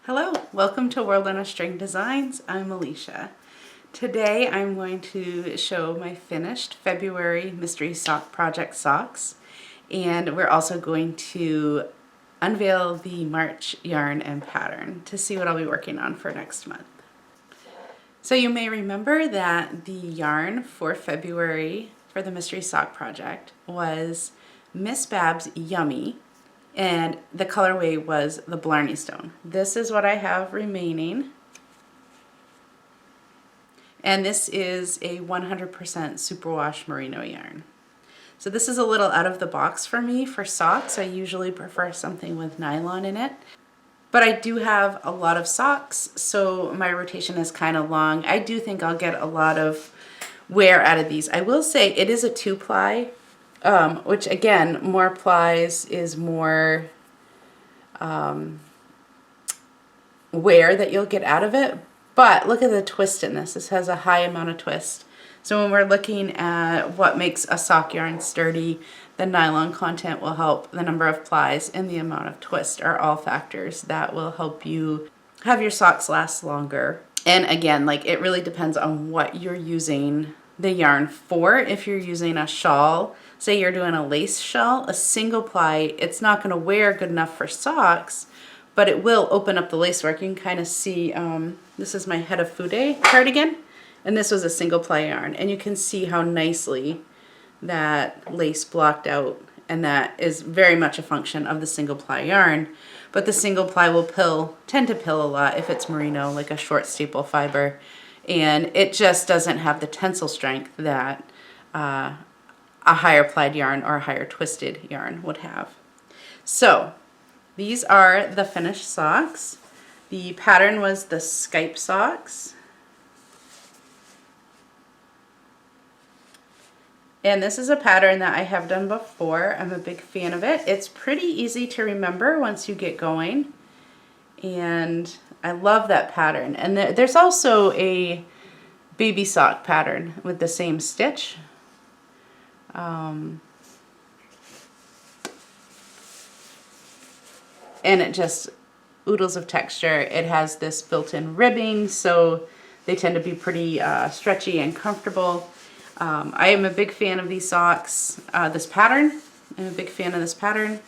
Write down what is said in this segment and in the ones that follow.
Hello, welcome to World on a String Designs. I'm Alicia. Today I'm going to show my finished February Mystery Sock Project socks, and we're also going to unveil the March yarn and pattern to see what I'll be working on for next month. So you may remember that the yarn for February for the Mystery Sock Project was Miss Bab's Yummy, and the colorway was the Blarney Stone. This is what I have remaining. And this is a 100% superwash merino yarn. So this is a little out of the box for me for socks. I usually prefer something with nylon in it. But I do have a lot of socks, so my rotation is kind of long. I do think I'll get a lot of wear out of these. I will say it is a 2-ply. Which again, more plies is more wear that you'll get out of it. But look at the twist in this. This has a high amount of twist. So when we're looking at what makes a sock yarn sturdy, the nylon content will help. The number of plies and the amount of twist are all factors that will help you have your socks last longer. And again, like it really depends on what you're using the yarn for. If you're using a shawl, say you're doing a lace shawl, a single ply, it's not going to wear good enough for socks, but it will open up the lacework. You can kind of see, this is my Head of Fude cardigan, and this was a single ply yarn, and you can see how nicely that lace blocked out, and that is very much a function of the single ply yarn. But the single ply will tend to pill a lot if it's merino, like a short staple fiber, and it just doesn't have the tensile strength that a higher plied yarn or a higher twisted yarn would have. So these are the finished socks. The pattern was the Skype socks. And this is a pattern that I have done before. I'm a big fan of it. It's pretty easy to remember once you get going. And I love that pattern. And there's also a baby sock pattern with the same stitch. And it just oodles of texture. It has this built-in ribbing, so they tend to be pretty stretchy and comfortable. I am a big fan of these socks, this pattern. I'm a big fan of this pattern.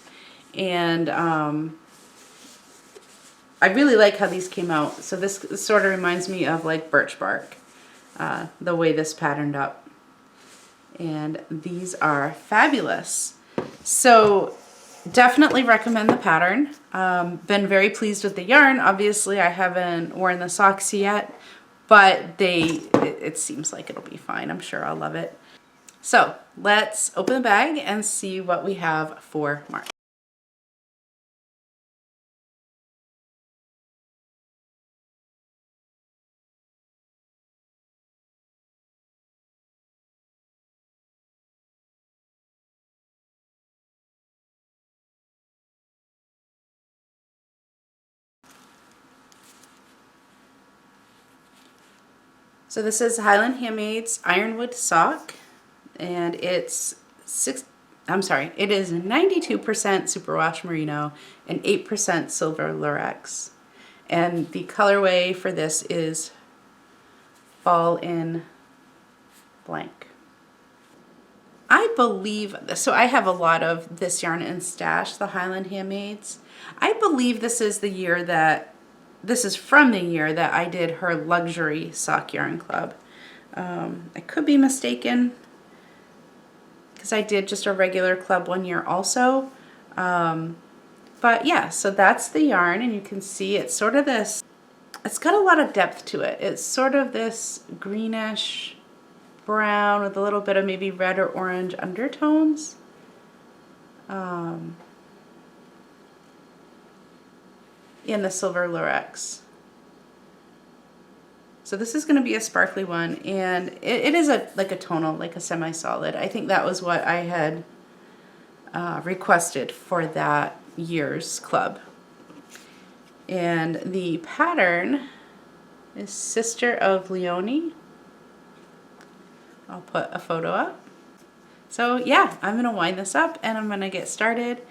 And I really like how these came out. So this sort of reminds me of like birch bark, the way this patterned up. And these are fabulous. So definitely recommend the pattern. Been very pleased with the yarn. Obviously I haven't worn the socks yet, but it seems like it'll be fine. I'm sure I'll love it. So let's open the bag and see what we have for March. So this is Highland Handmade's Ironwood sock, and it is 92% superwash merino and 8% silver lurex. And the colorway for this is Fall in Blank. I believe, so I have a lot of this yarn in stash, the Highland Handmaids. I believe this is the year that this is from the year that I did her luxury sock yarn club. I could be mistaken because I did just a regular club one year also. But yeah, so that's the yarn, and you can see it's sort of this, it's got a lot of depth to it. It's sort of this greenish brown with a little bit of maybe red or orange undertones. In the silver lurex. So this is going to be a sparkly one, and it is like a tonal, like a semi-solid. I think that was what I had requested for that year's club. And the pattern is Sister of Leone. I'll put a photo up. So yeah, I'm going to wind this up and I'm going to get started.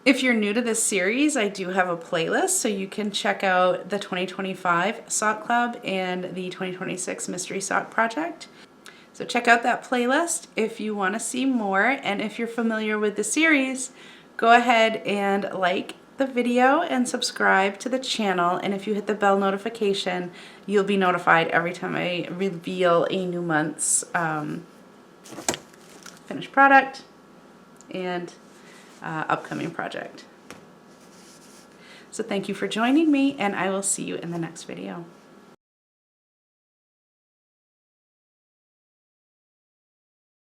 If you're new to this series, I do have a playlist, so you can check out the 2025 Sock Club and the 2026 Mystery Sock Project. So check out that playlist if you want to see more, and if you're familiar with the series, go ahead and like the video and subscribe to the channel, and if you hit the bell notification, you'll be notified every time I reveal a new month's finished product and upcoming project. So thank you for joining me, and I will see you in the next video.